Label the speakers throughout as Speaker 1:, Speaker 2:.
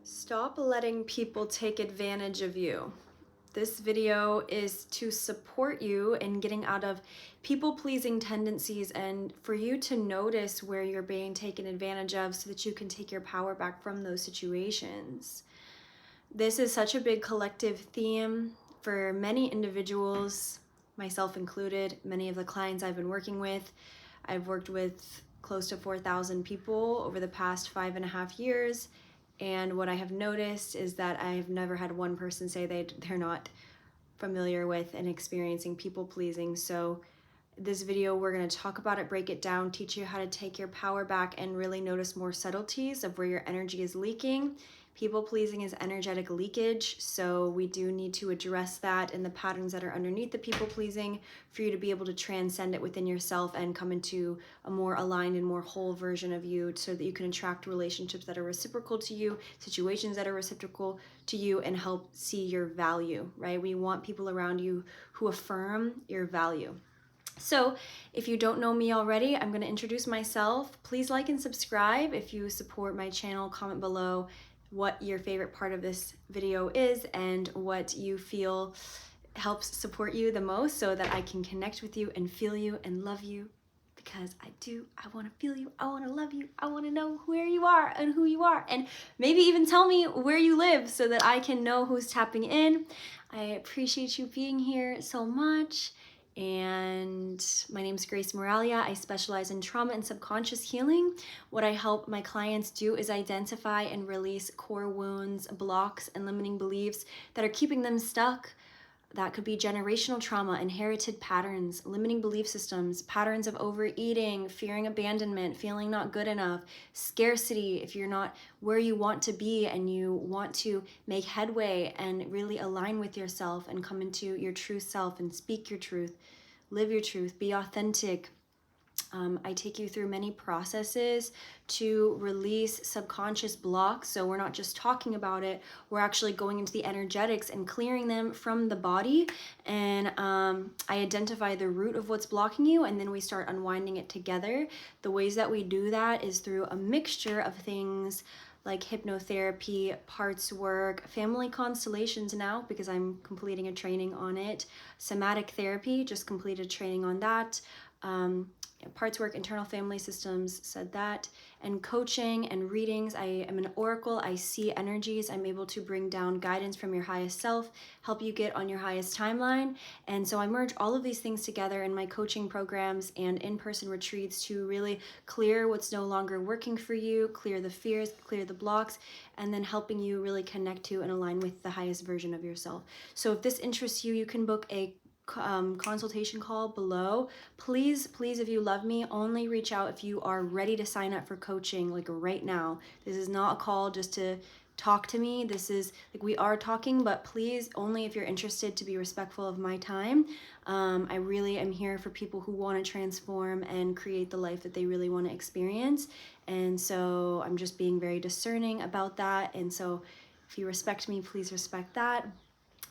Speaker 1: Stop letting people take advantage of you. This video is to support you in getting out of people-pleasing tendencies and for you to notice where you're being taken advantage of so that you can take your power back from those situations. This is such a big collective theme for many individuals, myself included, many of the clients I've been working with. I've worked with close to 4,000 people over the past 5.5 years. And what I have noticed is that I've never had one person say they're not familiar with and experiencing people pleasing. So this video, we're going to talk about it, break it down, teach you how to take your power back and really notice more subtleties of where your energy is leaking. People pleasing is energetic leakage, so we do need to address that and the patterns that are underneath the people pleasing for you to be able to transcend it within yourself and come into a more aligned and more whole version of you so that you can attract relationships that are reciprocal to you, situations that are reciprocal to you, and help see your value, right? We want people around you who affirm your value. So if you don't know me already, I'm going to introduce myself. Please like and subscribe. If you support my channel, comment below what your favorite part of this video is and what you feel helps support you the most so that I can connect with you and feel you and love you, because I want to feel you, I want to love you, I want to know where you are and who you are, and maybe even tell me where you live so that I can know who's tapping in. I appreciate you being here so much. And my name is Grace Moralia. I specialize in trauma and subconscious healing. What I help my clients do is identify and release core wounds, blocks, and limiting beliefs that are keeping them stuck. That could be generational trauma, inherited patterns, limiting belief systems, patterns of overeating, fearing abandonment, feeling not good enough, scarcity if you're not where you want to be and you want to make headway and really align with yourself and come into your true self and speak your truth, live your truth, be authentic. I take you through many processes to release subconscious blocks. So we're not just talking about it, we're actually going into the energetics and clearing them from the body. And I identify the root of what's blocking you, and then we start unwinding it together. The ways that we do that is through a mixture of things like hypnotherapy, parts work, family constellations now because I'm completing a training on it, somatic therapy, just completed training on that, parts work, internal family systems, said that, and coaching and readings. I am an oracle. I see energies. I'm able to bring down guidance from your highest self, help you get on your highest timeline. And so I merge all of these things together in my coaching programs and in-person retreats to really clear what's no longer working for you, clear the fears, clear the blocks, and then helping you really connect to and align with the highest version of yourself. So if this interests you, you can book a consultation call below. Please, if you love me, only reach out if you are ready to sign up for coaching, like right now. This is not a call just to talk to me. This is like, we are talking, but please only if you're interested, to be respectful of my time. I really am here for people who want to transform and create the life that they really want to experience. And so I'm just being very discerning about that. And so if you respect me, please respect that.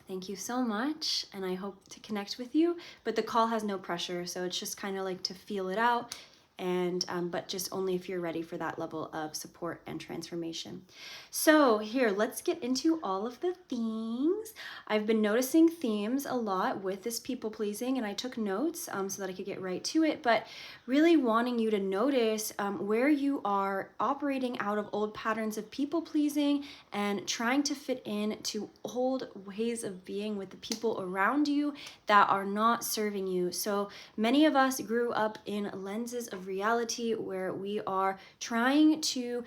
Speaker 1: Thank you so much, and I hope to connect with you. But the call has no pressure, so it's just kind of like to feel it out, and but just only if you're ready for that level of support and transformation. So here, let's get into all of the things. I've been noticing themes a lot with this people pleasing, and I took notes so that I could get right to it, but really wanting you to notice where you are operating out of old patterns of people pleasing and trying to fit in to old ways of being with the people around you that are not serving you. So many of us grew up in lenses of reality where we are trying to,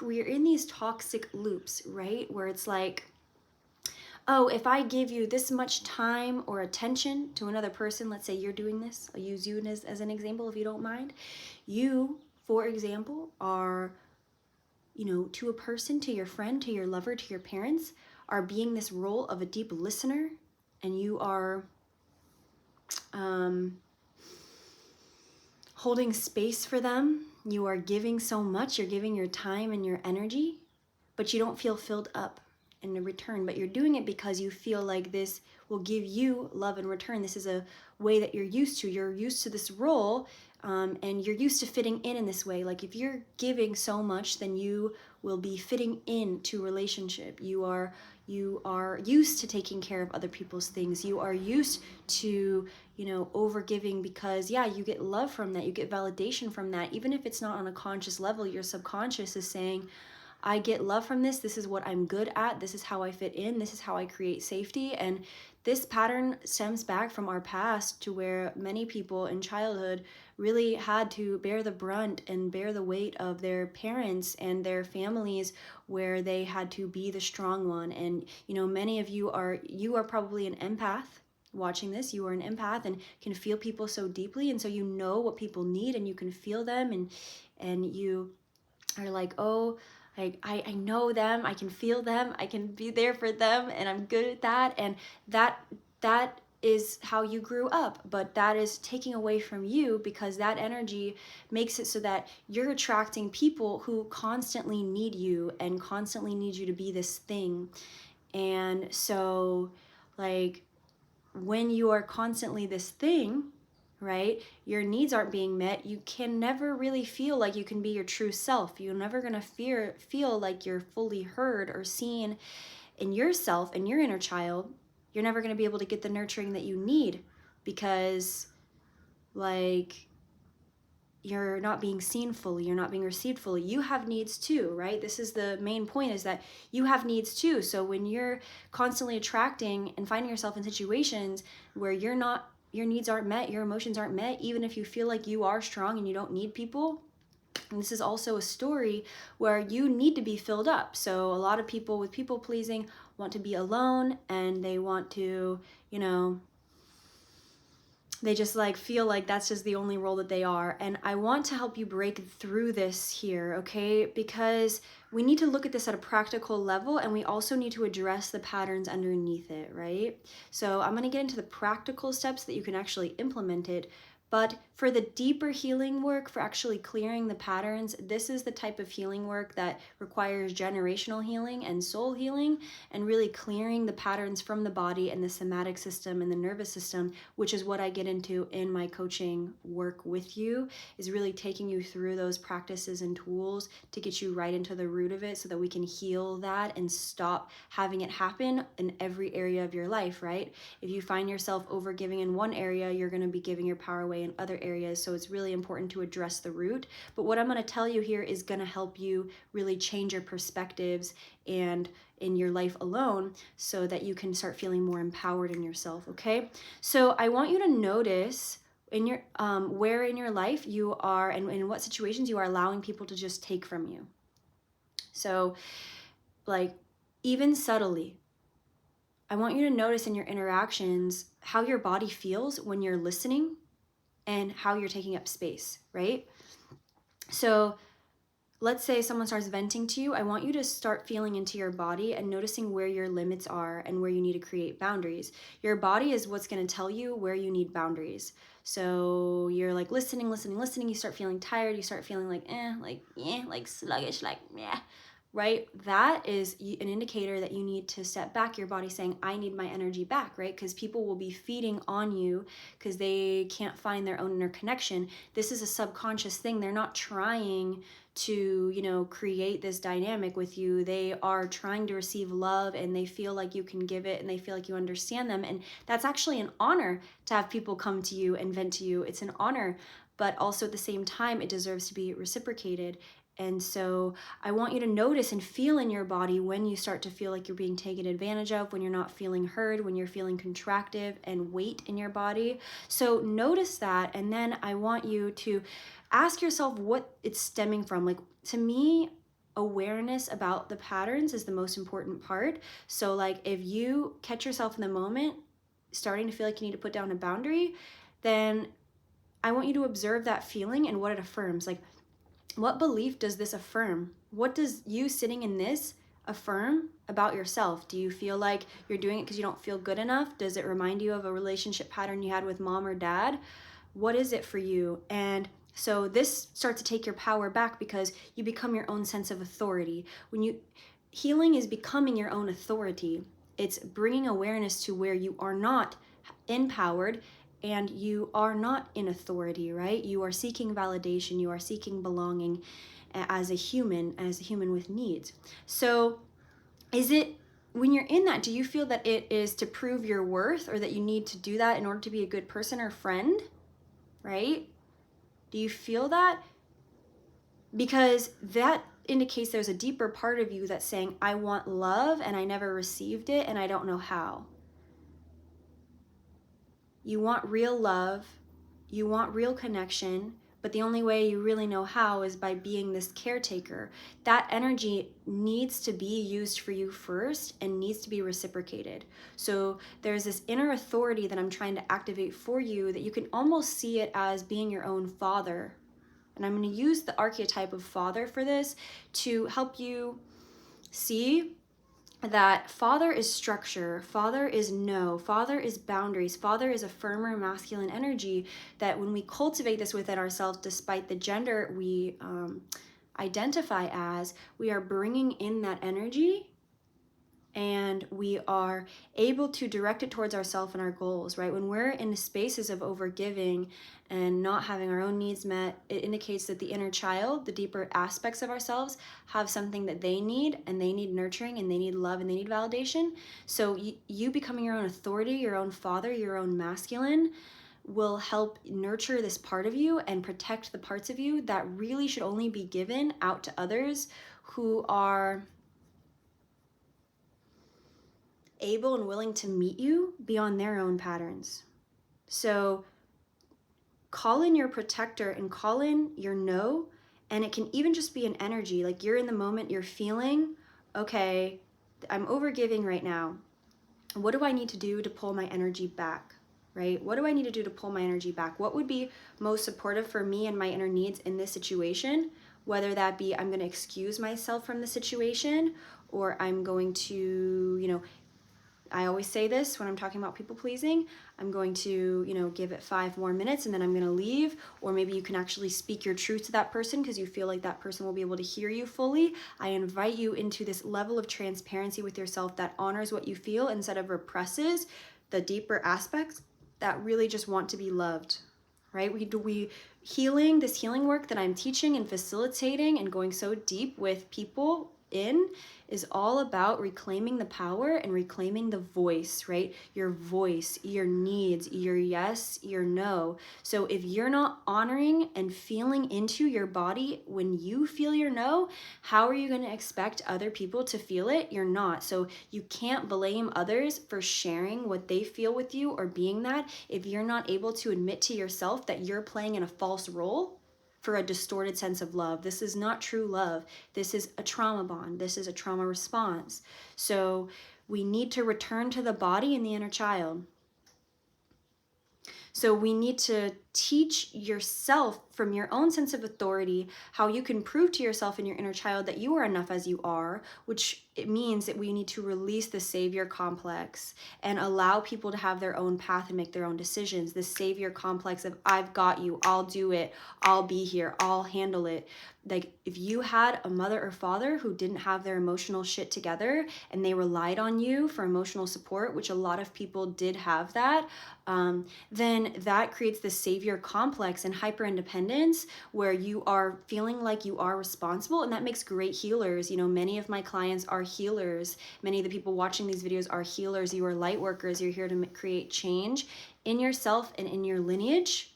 Speaker 1: we're in these toxic loops, right? Where it's like, oh, if I give you this much time or attention to another person, let's say you're doing this, I'll use you as an example if you don't mind. You, for example, are, to a person, to your friend, to your lover, to your parents, are being this role of a deep listener, and you are holding space for them. You are giving so much, you're giving your time and your energy, but you don't feel filled up in return. But you're doing it because you feel like this will give you love in return. This is a way that you're used to. You're used to this role and you're used to fitting in this way. Like if you're giving so much, then you will be fitting into relationship. You are used to taking care of other people's things. You are used to, overgiving because you get love from that. You get validation from that. Even if it's not on a conscious level, your subconscious is saying, I get love from this. This is what I'm good at. This is how I fit in. This is how I create safety. And this pattern stems back from our past, to where many people in childhood really had to bear the brunt and bear the weight of their parents and their families, where they had to be the strong one. And many of you are probably an empath watching this. You are an empath and can feel people so deeply, and so you know what people need, and you can feel them, and you are like, oh, I know them, I can feel them, I can be there for them, and I'm good at that. And that is how you grew up, but that is taking away from you, because that energy makes it so that you're attracting people who constantly need you and constantly need you to be this thing. And so, like, when you are constantly this thing, right, your needs aren't being met, you can never really feel like you can be your true self. You're never going to feel like you're fully heard or seen in yourself and your inner child. You're never going to be able to get the nurturing that you need, because like you're not being seen fully, you're not being received fully. You have needs too, right? This is the main point, is that you have needs too. So when you're constantly attracting and finding yourself in situations where your needs aren't met, your emotions aren't met, even if you feel like you are strong and you don't need people. And this is also a story where you need to be filled up. So a lot of people with people pleasing want to be alone, and they want to, they just like feel like that's just the only role that they are. And I want to help you break through this here, okay? Because we need to look at this at a practical level, and we also need to address the patterns underneath it, right? So I'm going to get into the practical steps that you can actually implement it. But for the deeper healing work, for actually clearing the patterns, this is the type of healing work that requires generational healing and soul healing, and really clearing the patterns from the body and the somatic system and the nervous system, which is what I get into in my coaching work with you, is really taking you through those practices and tools to get you right into the root of it, so that we can heal that and stop having it happen in every area of your life, right? If you find yourself overgiving in one area, you're going to be giving your power away in other areas. So it's really important to address the root. But what I'm going to tell you here is going to help you really change your perspectives and in your life alone, so that you can start feeling more empowered in yourself. Okay, so I want you to notice in your where in your life you are, and in what situations you are allowing people to just take from you. So like, even subtly, I want you to notice in your interactions how your body feels when you're listening and how you're taking up space, right? So let's say someone starts venting to you. I want you to start feeling into your body and noticing where your limits are and where you need to create boundaries. Your body is what's going to tell you where you need boundaries. So you're like listening. You start feeling tired. You start feeling like sluggish, right? That is an indicator that you need to step back. Your body saying, I need my energy back, right? Because people will be feeding on you because they can't find their own inner connection. This is a subconscious thing. They're not trying to, create this dynamic with you. They are trying to receive love, and they feel like you can give it, and they feel like you understand them. And that's actually an honor to have people come to you and vent to you. It's an honor, but also at the same time, it deserves to be reciprocated. And so I want you to notice and feel in your body when you start to feel like you're being taken advantage of, when you're not feeling heard, when you're feeling contractive and weight in your body. So notice that, and then I want you to ask yourself what it's stemming from. Like, to me, awareness about the patterns is the most important part. So like, if you catch yourself in the moment starting to feel like you need to put down a boundary, then I want you to observe that feeling and what it affirms. Like, what belief does this affirm? What does you sitting in this affirm about yourself? Do you feel like you're doing it because you don't feel good enough? Does it remind you of a relationship pattern you had with mom or dad? What is it for you? And so this starts to take your power back, because you become your own sense of authority. Healing is becoming your own authority. It's bringing awareness to where you are not empowered, and you are not in authority, right? You are seeking validation, you are seeking belonging as a human with needs. So is it, when you're in that, do you feel that it is to prove your worth, or that you need to do that in order to be a good person or friend, right? Do you feel that? Because that indicates there's a deeper part of you that's saying, I want love and I never received it and I don't know how. You want real love, you want real connection, but the only way you really know how is by being this caretaker. That energy needs to be used for you first and needs to be reciprocated. So there's this inner authority that I'm trying to activate for you, that you can almost see it as being your own father. And I'm going to use the archetype of father for this to help you see that father is structure, father is no, father is boundaries, father is a firmer masculine energy, that when we cultivate this within ourselves, despite the gender we identify as, we are bringing in that energy and we are able to direct it towards ourselves and our goals, right? When we're in spaces of overgiving and not having our own needs met, it indicates that the inner child, the deeper aspects of ourselves, have something that they need, and they need nurturing, and they need love, and they need validation. So you becoming your own authority, your own father, your own masculine, will help nurture this part of you and protect the parts of you that really should only be given out to others who are able and willing to meet you beyond their own patterns. So call in your protector and call in your no, and it can even just be an energy. Like, you're in the moment, you're feeling, okay, I'm overgiving right now. What do I need to do to pull my energy back, right? What do I need to do to pull my energy back? What would be most supportive for me and my inner needs in this situation? Whether that be I'm going to excuse myself from the situation, or I'm going to, I always say this when I'm talking about people pleasing, I'm going to, give it 5 more minutes and then I'm going to leave. Or maybe you can actually speak your truth to that person because you feel like that person will be able to hear you fully. I invite you into this level of transparency with yourself that honors what you feel instead of represses the deeper aspects that really just want to be loved, right? This healing work that I'm teaching and facilitating and going so deep with people in is all about reclaiming the power and reclaiming the voice, right? Your voice, your needs, your yes, your no. So if you're not honoring and feeling into your body when you feel your no, how are you going to expect other people to feel it? You're not. So you can't blame others for sharing what they feel with you or being that if you're not able to admit to yourself that you're playing in a false role for a distorted sense of love. This is not true love. This is a trauma bond. This is a trauma response. So we need to return to the body and the inner child. So we need to teach yourself from your own sense of authority how you can prove to yourself and your inner child that you are enough as you are, which it means that we need to release the savior complex and allow people to have their own path and make their own decisions. The savior complex of I've got you, I'll do it, I'll be here, I'll handle it. Like, if you had a mother or father who didn't have their emotional shit together and they relied on you for emotional support, which a lot of people did have that, then that creates this savior complex and hyper independence where you are feeling like you are responsible, and that makes great healers. Many of my clients are healers. Many of the people watching these videos are healers. You are light workers. You're here to create change in yourself and in your lineage.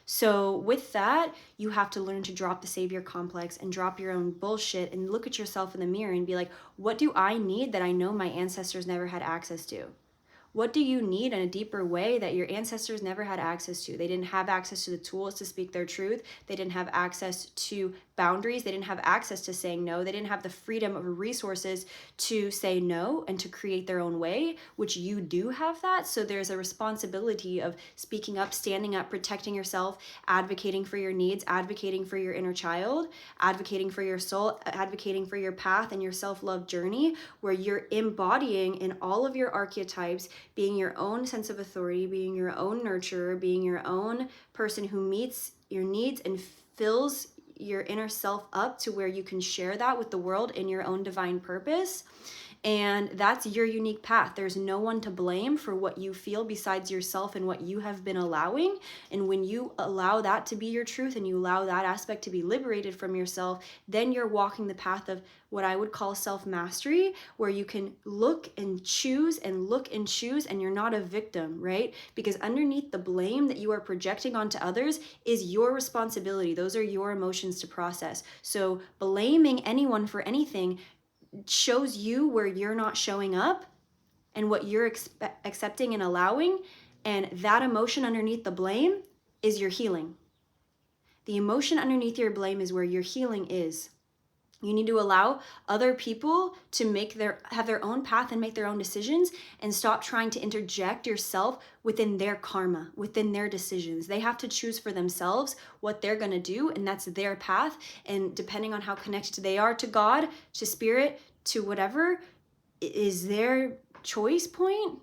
Speaker 1: So with that, you have to learn to drop the savior complex and drop your own bullshit and look at yourself in the mirror and be like, what do I need that I know my ancestors never had access to? What do you need in a deeper way that your ancestors never had access to? They didn't have access to the tools to speak their truth. They didn't have access to boundaries. They didn't have access to saying no. They didn't have the freedom of resources to say no and to create their own way, which you do have that. So there's a responsibility of speaking up, standing up, protecting yourself, advocating for your needs, advocating for your inner child, advocating for your soul, advocating for your path and your self-love journey, where you're embodying in all of your archetypes, being your own sense of authority, being your own nurturer, being your own person who meets your needs and fills your inner self up to where you can share that with the world in your own divine purpose. And that's your unique path. There's no one to blame for what you feel besides yourself and what you have been allowing. And when you allow that to be your truth and you allow that aspect to be liberated from yourself, then you're walking the path of what I would call self-mastery, where you can look and choose and look and choose, and you're not a victim, right? Because underneath the blame that you are projecting onto others is your responsibility. Those are your emotions to process. So blaming anyone for anything shows you where you're not showing up and what you're accepting and allowing. And that emotion underneath the blame is your healing. The emotion underneath your blame is where your healing is. You need to allow other people to have their own path and make their own decisions, and stop trying to interject yourself within their karma, within their decisions. They have to choose for themselves what they're going to do, and that's their path. And depending on how connected they are to God, to spirit, to whatever is their choice point.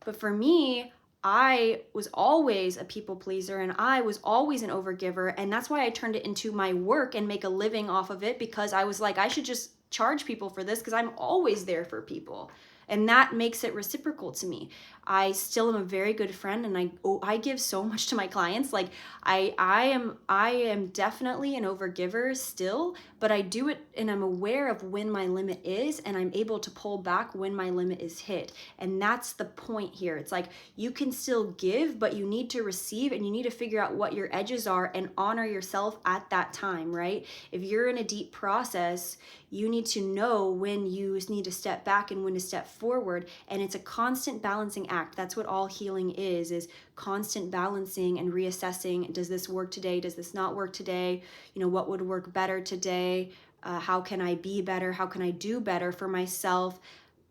Speaker 1: But for me, I was always a people pleaser, and I was always an overgiver. And that's why I turned it into my work and make a living off of it, because I was like, I should just charge people for this because I'm always there for people. And that makes it reciprocal to me. I still am a very good friend, and I give so much to my clients. Like I am definitely an overgiver still, but I do it and I'm aware of when my limit is, and I'm able to pull back when my limit is hit. And that's the point here. It's like you can still give, but you need to receive, and you need to figure out what your edges are and honor yourself at that time, right? If you're in a deep process, you need to know when you need to step back and when to step forward. And it's a constant balancing act. That's what all healing is constant balancing and reassessing. Does this work today? Does this not work today? You know, what would work better today? How can I be better? How can I do better for myself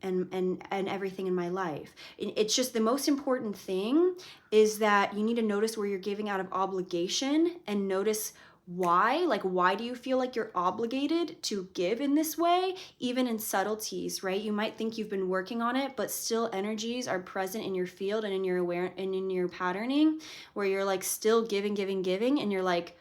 Speaker 1: and everything in my life? It's just the most important thing is that you need to notice where you're giving out of obligation, and notice why. Like, why do you feel like you're obligated to give in this way, even in subtleties, right? You might think you've been working on it, but still energies are present in your field and in your and in your patterning, where you're like still giving, and you're like,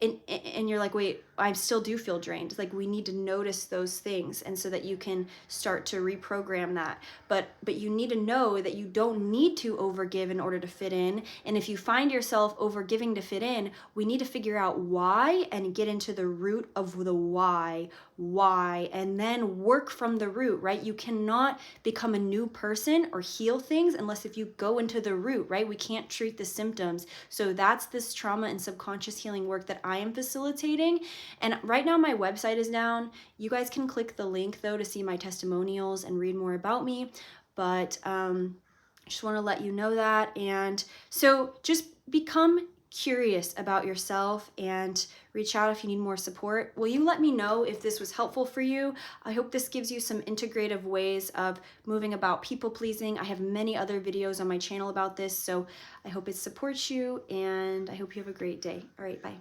Speaker 1: and you're like, wait, I still do feel drained. Like, we need to notice those things, and so that you can start to reprogram that. But you need to know that you don't need to overgive in order to fit in. And if you find yourself overgiving to fit in, we need to figure out why and get into the root of the why, and then work from the root, right? You cannot become a new person or heal things unless if you go into the root, right? We can't treat the symptoms. So that's this trauma and subconscious healing work that I am facilitating. And right now my website is down. You guys can click the link though to see my testimonials and read more about me. But just want to let you know that. And so just become curious about yourself and reach out if you need more support. Will you let me know if this was helpful for you? I hope this gives you some integrative ways of moving about people pleasing. I have many other videos on my channel about this, so I hope it supports you, and I hope you have a great day. All right, bye.